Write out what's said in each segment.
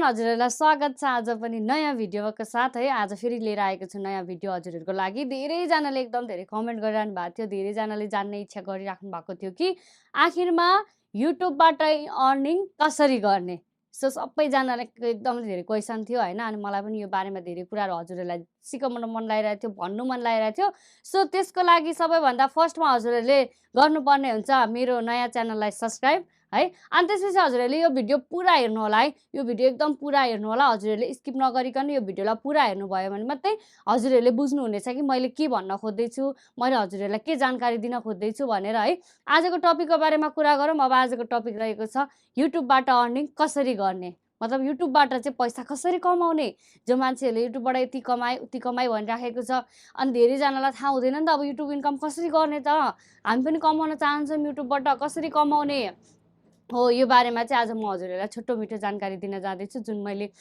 हजुरहरुलाई स्वागत छ आज पनि नयाँ भिडियोको साथ है। आज फेरि लिएर आएको छु नयाँ भिडियो हजुरहरुको लागि। धेरै जनाले एकदम धेरै कमेन्ट गरिरहनु भएको थियो। धेरै जनाले जान्ने इच्छा गरिराख्नु भएको थियो कि आखिरमा युट्युबबाट अर्निङ कसरी गर्ने। सो सबै जनाले एकदम धेरै क्वेशन थियो हैन। अनि मलाई पनि यो बारेमा धेरै कुराहरु हजुरहरुलाई सिकाउन मन लागिरहेको थियो, भन्नु मन लागिरहेको थियो। सो त्यसको लागि सबैभन्दा फर्स्टमा हजुरहरुले गर्नुपर्ने हुन्छ मेरो नयाँ च्यानललाई सब्स्क्राइब है। अनि त्यसपछि हजुरहरुले यो भिडियो पुरा हेर्नु होला है। यो भिडियो एकदम पुरा हेर्नु होला। हजुरहरुले स्किप नगरिकन यो भिडियोलाई पुरा हेर्नु भयो भने मात्रै हजुरहरुले बुझ्नु हुनेछ कि मैले के भन्न खोज्दै छु, मैले हजुरहरुलाई के जानकारी दिन खोज्दै छु भनेर है। आजको टपिकको बारेमा कुरा गरौँ। अब आजको टपिक रहेको छ युट्युबबाट अर्निङ कसरी गर्ने। मतलब युट्युबबाट चाहिँ पैसा कसरी कमाउने। जो मान्छेहरुले युट्युबबाट यति कमाए उति कमाए भनिराखेको छ। अनि धेरै जनालाई थाहा हुँदैन नि त अब युट्युब इन्कम कसरी गर्ने त। हामी पनि कमाउन चाहन्छौँ युट्युबबाट कसरी कमाउने हो। यो बारेमा चाहिँ आज म हजुरहरुलाई छोटो मिठो जानकारी दिन जाँदैछु। जुन मैले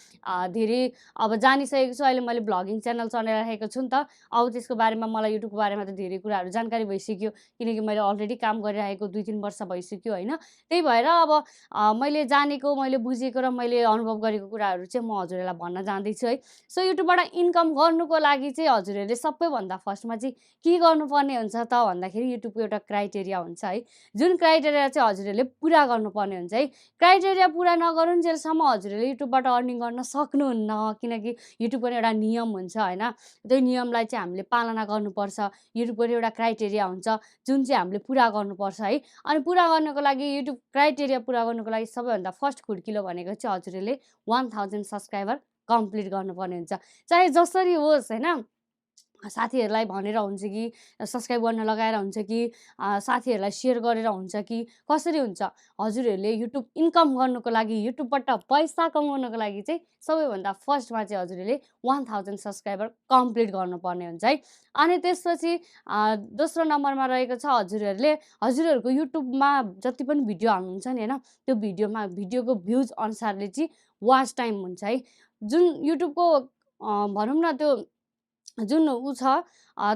धेरै अब जानिसकेको छु। अहिले मैले भ्लगिङ च्यानल चलाइरहेको छु नि त। अब त्यसको बारेमा मलाई युट्युबको बारेमा त धेरै कुराहरु जानकारी भइसक्यो। किनकि मैले अलरेडी काम गरिरहेको 2-3 वर्ष भइसक्यो हैन। त्यही भएर अब मैले जानेको, मैले बुझेको र मैले अनुभव गरेको कुराहरु चाहिँ म हजुरहरुलाई भन्न जाँदैछु है। सो युट्युबबाट इन्कम गर्नुको लागि चाहिँ हजुरहरुले सबैभन्दा फर्स्टमा चाहिँ के गर्नुपर्ने हुन्छ त भन्दाखेरि युट्युबको एउटा क्राइटेरिया हुन्छ है। जुन क्राइटेरिया चाहिँ हजुरहरुले पुरा गर्नुपर्ने हुन्छ है। क्राइटेरिया पुरा नगरुन्जेलसम्म हजुरहरुले युट्युबबाट अर्निङ गर्न सक्नुहुन्न। किनकि युट्युबको एउटा नियम हुन्छ हैन। त्यो नियमलाई चाहिँ हामीले पालना गर्नुपर्छ। युट्युबको एउटा क्राइटेरिया हुन्छ जुन चाहिँ हामीले पुरा गर्नुपर्छ है। अनि पुरा गर्नको लागि युट्युब क्राइटेरिया पुरा गर्नको लागि सबैभन्दा फर्स्ट खुड्किलो भनेको चाहिँ हजुरहरुले 1000 सब्स्क्राइबर कम्प्लिट गर्नुपर्ने हुन्छ। चाहे जसरी होस् हैन। साथीहरुलाई भनेर हुन्छ कि सब्स्क्राइब गर्न लगाएर हुन्छ कि साथीहरुलाई शेयर गरेर हुन्छ कि कसरी हुन्छ। हजुरहरुले युट्युब इन्कम गर्नको लागि युट्युबबाट पैसा कमाउनको लागि चाहिँ सबैभन्दा फर्स्टमा चाहिँ हजुरहरुले 1000 सब्स्क्राइबर कम्प्लिट गर्नुपर्ने हुन्छ है। अनि त्यसपछि दोस्रो नम्बरमा रहेको छ हजुरहरुको युट्युबमा जति पनि भिडियो हाल्नुहुन्छ नि हैन। त्यो भिडियोको भ्युज अनुसारले चाहिँ वाच टाइम हुन्छ है। जुन युट्युबको भनौं न त्यो जुन छ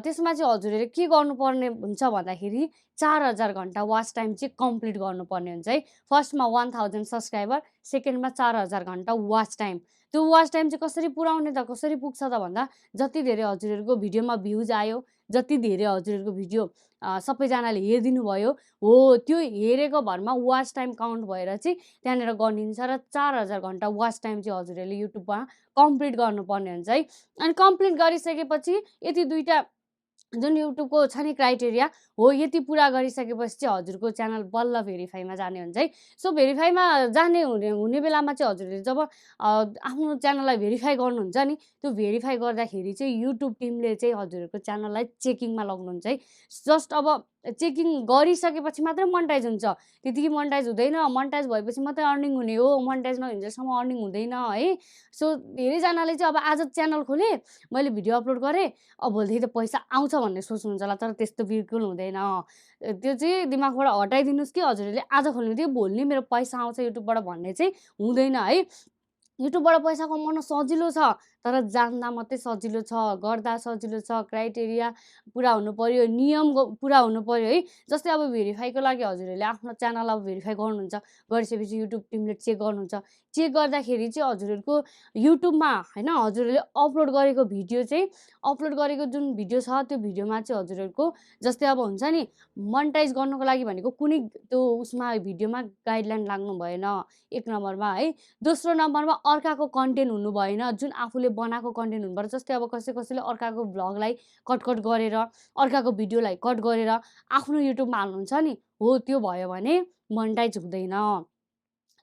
त्यसमा चाहिँ हजुरहरुले के गर्नुपर्ने हुन्छ भन्दाखेरि 4000 घण्टा वाच टाइम चाहिँ कम्प्लिट गर्नुपर्ने हुन्छ है। फर्स्टमा 1000 सब्स्क्राइबर, सेकेन्डमा 4000 घण्टा वाच टाइम। त्यो वाच टाइम चाहिँ कसरी पुर्याउने त, कसरी पुग्छ त भन्दा जति धेरै हजुरहरुको भिडियोमा भ्युज आयो, जति धेरै हजुरहरुको भिडियो सबैजनाले हेरिदिनु भयो हो, त्यो हेरेको भरमा वाच टाइम काउन्ट भएर चाहिँ त्यहाँनेर गनिन्छ र 4000 घण्टा वाच टाइम चाहिँ हजुरहरुले युट्युबमा कम्प्लिट गर्नुपर्ने हुन्छ है। अनि कम्प्लिट गरिसकेपछि यति दुईटा जुन युट्युबको छ नि क्राइटेरिया हो, यति पुरा गरिसकेपछि चाहिँ हजुरको च्यानल बल्ल भेरिफाईमा जाने हुन्छ है। सो भेरिफाईमा जाने हुने बेलामा चाहिँ हजुरले जब आफ्नो च्यानललाई भेरिफाई गर्नुहुन्छ नि, त्यो भेरिफाई गर्दाखेरि चाहिँ युट्युब टिमले चाहिँ हजुरको च्यानललाई चेकिङमा लग्नुहुन्छ है। जस्ट अब चेकिङ गरिसकेपछि मात्रै मोनेटाइज हुन्छ। त्यतिकै मोनेटाइज हुँदैन। मोनेटाइज भएपछि मात्रै अर्निङ हुने हो। मोनेटाइज नहुन्जेलसम्म अर्निङ हुँदैन है। सो धेरै जनाले चाहिँ अब आज च्यानल खोले, मैले भिडियो अपलोड गरेँ, अब भोलिदेखि त पैसा आउँछ भन्ने सोच्नुहुन्छ होला। तर त्यस्तो बिल्कुल हुँदैन। त्यो चाहिँ दिमागबाट हटाइदिनुस् कि हजुरले आज खोल्नु थियो भोलि नै मेरो पैसा आउँछ युट्युबबाट भन्ने चाहिँ हुँदैन है। युट्युबबाट पैसा कमाउन सजिलो छ, तर जान्दा मात्रै सजिलो छ, गर्दा सजिलो छ। क्राइटेरिया पुरा हुनु पर्यो, नियम पुरा हुनु पर्यो है। जस्तै अब भेरिफाईको लागि हजुरहरुले आफ्नो च्यानल अब भेरिफाई गर्नुहुन्छ, गरिसकेपछि युट्युब टिमले चेक गर्नुहुन्छ। चेक गर्दाखेरि चाहिँ हजुरहरुको युट्युबमा हैन हजुरहरुले अपलोड गरेको भिडियो चाहिँ अपलोड गरेको जुन भिडियो छ त्यो भिडियोमा चाहिँ हजुरहरुको जस्तै अब हुन्छ नि मोनेटाइज गर्नको लागि भनेको कुनै त्यो उसमा भिडियोमा गाइडलाइन लाग्नु भएन एक नम्बरमा है। दोस्रो नम्बरमा अर्काको कन्टेन्ट हुनु भएन, जुन आफूले बनाएको कन्टेन्ट हुनुपर्छ। जस्तै अब कसैले अर्काको भ्लगलाई कट गरेर, अर्काको भिडियोलाई कट गरेर आफ्नो युट्युबमा हाल्नुहुन्छ नि हो, त्यो भयो भने मोनेटाइज हुँदैन।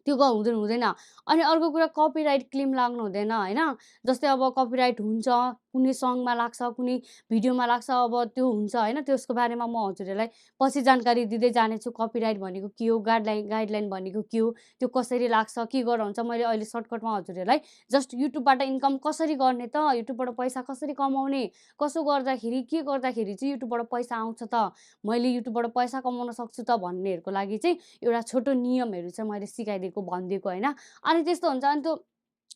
त्यो हुँदैन। अनि अर्को कुरा कपिराइट क्लेम लाग्नु हुँदैन हैन। जस्तै अब कपिराइट हुन्छ, कुनै सङमा लाग्छ, कुनै भिडियोमा लाग्छ, अब त्यो हुन्छ हैन। त्यसको बारेमा म हजुरहरुलाई पछि जानकारी दिँदै जानेछु। कपिराइट भनेको के हो, गाइडलाइन भनेको के हो, त्यो कसरी लाग्छ, के गर्दा हुन्छ। मैले अहिले सर्टकटमा हजुरहरुलाई जस्ट युट्युबबाट इन्कम कसरी गर्ने त, युट्युबबाट पैसा कसरी कमाउने, कसो गर्दाखेरि के गर्दाखेरि चाहिँ युट्युबबाट पैसा आउँछ त, मैले युट्युबबाट पैसा कमाउन सक्छु त भन्नेहरुको लागि चाहिँ एउटा छोटो नियमहरु चाहिँ मैले सिकाइदिएको भनिदिएको हैन। अनि त्यस्तो हुन्छ। अनि त्यो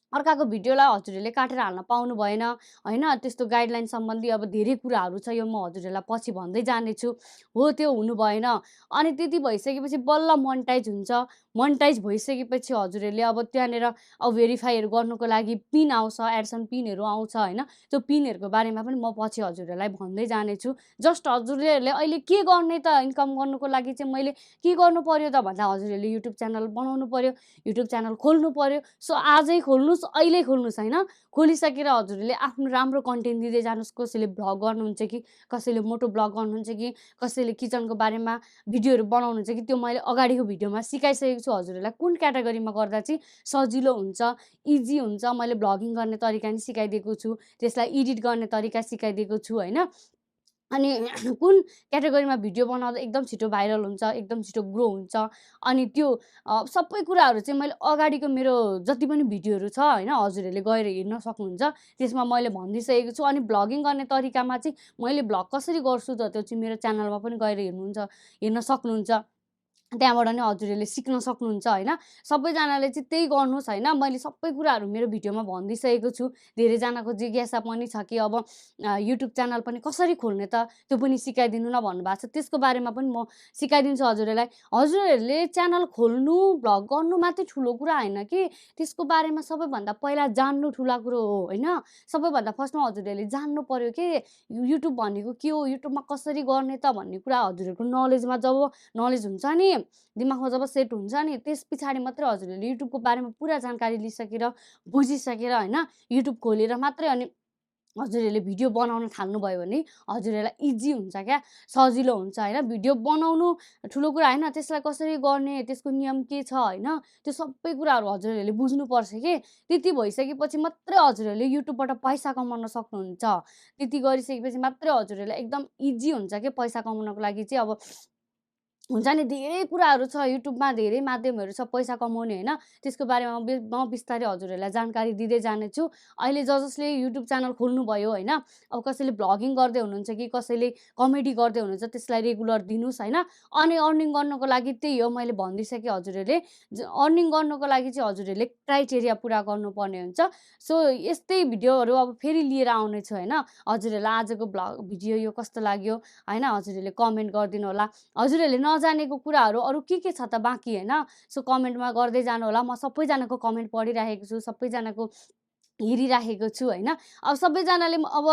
अर्काको भिडियोलाई हजुरहरूले काटेर हाल्न पाउनु भएन होइन। त्यस्तो गाइडलाइन सम्बन्धी अब धेरै कुराहरू छ, यो म हजुरहरूलाई पछि भन्दै जानेछु। हो त्यो हुनु भएन। अनि त्यति भइसकेपछि बल्ल मोनेटाइज हुन्छ। मोनेटाइज भइसकेपछि हजुरहरूले अब त्यहाँनिर अब भेरिफाईहरू गर्नुको लागि पिन आउँछ, एड्सन पिनहरू आउँछ होइन। त्यो पिनहरूको बारेमा पनि म पछि हजुरहरूलाई भन्दै जानेछु। जस्ट हजुरहरूले अहिले के गर्ने त इन्कम गर्नुको लागि चाहिँ मैले के गर्नु पर्यो त भन्दा हजुरहरूले युट्युब च्यानल बनाउनु पर्यो, युट्युब च्यानल खोल्नु पर्यो। सो आजै खोल्नुहोस्, अहिले खोल्नुहोस् होइन। खोलिसकेर हजुरहरूले आफ्नो राम्रो कन्टेन्ट दिँदै जानुहोस्। कसैले भ्लग गर्नुहुन्छ कि, कसैले मोटो भ्लग गर्नुहुन्छ कि, कसैले किचनको बारेमा भिडियोहरू बनाउनुहुन्छ कि, त्यो मैले अगाडिको भिडियोमा सिकाइसकेको छु हजुरहरूलाई कुन क्याटेगोरीमा गर्दा चाहिँ सजिलो हुन्छ, इजी हुन्छ। मैले भ्लगिङ गर्ने तरिका नि सिकाइदिएको छु, त्यसलाई एडिट गर्ने तरिका सिकाइदिएको छु होइन। अनि कुन क्याटेगोरीमा भिडियो बनाउँदा एकदम छिटो भाइरल हुन्छ, एकदम छिटो ग्रो हुन्छ। अनि त्यो सबै कुराहरू चाहिँ मैले अगाडिको मेरो जति पनि भिडियोहरू छ होइन, हजुरहरूले गएर हेर्न सक्नुहुन्छ। त्यसमा मैले भनिदिइसकेको छु। अनि भ्लगिङ गर्ने तरिकामा चाहिँ मैले भ्लग कसरी गर्छु त त्यो चाहिँ मेरो च्यानलमा पनि गएर हेर्न सक्नुहुन्छ। त्यहाँबाट नि हजुरहरूले सिक्न सक्नुहुन्छ होइन। सबैजनाले चाहिँ त्यही गर्नुहोस् होइन। मैले सबै कुराहरू मेरो भिडियोमा भनिदिइसकेको छु। धेरैजनाको जिज्ञासा पनि छ कि अब युट्युब च्यानल पनि कसरी खोल्ने त, त्यो पनि सिकाइदिनु न भन्नुभएको छ। त्यसको बारेमा पनि म सिकाइदिन्छु हजुरहरूलाई। हजुरहरूले च्यानल खोल्नु, भ्लग गर्नु मात्रै ठुलो कुरा होइन कि, त्यसको बारेमा सबैभन्दा पहिला जान्नु ठुला कुरो हो होइन। सबैभन्दा फर्स्टमा हजुरहरूले जान्नु पर्यो कि युट्युब भनेको के हो, युट्युबमा कसरी गर्ने त भन्ने कुरा हजुरहरूको नलेजमा जब नलेज हुन्छ नि, दिमागमा जब सेट हुन्छ नि, त्यस पछाडि मात्रै हजुरहरूले युट्युबको बारेमा पुरा जानकारी लिइसकेर, बुझिसकेर होइन, युट्युब खोलेर मात्रै अनि हजुरहरूले भिडियो बनाउन थाल्नुभयो भने हजुरहरूलाई इजी हुन्छ क्या, सजिलो हुन्छ होइन। भिडियो बनाउनु ठुलो कुरा होइन, त्यसलाई कसरी गर्ने, त्यसको नियम के छ होइन, त्यो सबै कुराहरू हजुरहरूले बुझ्नुपर्छ कि। त्यति भइसकेपछि मात्रै हजुरहरूले युट्युबबाट पैसा कमाउन सक्नुहुन्छ। त्यति गरिसकेपछि मात्रै हजुरहरूलाई एकदम इजी हुन्छ कि पैसा कमाउनको लागि चाहिँ। अब हुन्छ नि धेरै कुराहरू छ युट्युबमा, धेरै माध्यमहरू छ पैसा कमाउने होइन। त्यसको बारेमा म बिस्तारै हजुरहरूलाई जानकारी दिँदै जानेछु। अहिले जसले युट्युब च्यानल खोल्नुभयो होइन, अब कसैले भ्लगिङ गर्दै हुनुहुन्छ कि कसैले कमेडी गर्दै हुनुहुन्छ, त्यसलाई रेगुलर दिनुहोस् होइन। अनि अर्निङ गर्नको लागि त्यही हो, मैले भनिदिइसकेँ हजुरहरूले। अर्निङ गर्नको लागि चाहिँ हजुरहरूले क्राइटेरिया पुरा गर्नुपर्ने हुन्छ। सो यस्तै भिडियोहरू अब फेरि लिएर आउनेछु होइन। हजुरहरूलाई आजको भिडियो यो कस्तो लाग्यो होइन, हजुरहरूले कमेन्ट गरिदिनु होला। हजुरहरूले नजानेको कुराहरू अरू के छ त बाँकी होइन। सो कमेन्टमा गर्दै जानु होला। म सबैजनाको कमेन्ट पढिराखेको छु, सबैजनाको हेरिराखेको छु होइन। अब सबैजनाले अब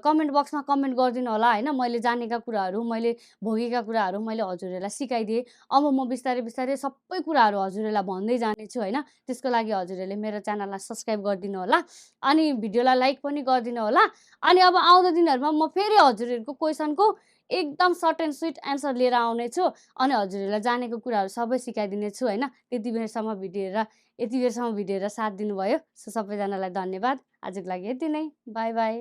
कमेन्ट बक्समा कमेन्ट गरिदिनु होला होइन। मैले जानेका कुराहरू, मैले भोगेका कुराहरू मैले हजुरहरूलाई सिकाइदिएँ। अब म बिस्तारै बिस्तारै सबै कुराहरू हजुरहरूलाई भन्दै जानेछु होइन। त्यसको लागि हजुरहरूले मेरो च्यानललाई सब्सक्राइब गरिदिनु होला, अनि भिडियोलाई लाइक पनि गरिदिनु होला। अनि अब आउँदो दिनहरूमा म फेरि हजुरहरूको क्वेसनको एकदम सर्ट एन्ड स्विट एन्सर लिएर आउनेछु। अनि हजुरहरूलाई जानेको कुराहरू सबै सिकाइदिनेछु होइन। यति बेरसम्म भिडियो हेरेर साथ दिनुभयो। सो सबैजनालाई धन्यवाद। आजको लागि यति नै। By by.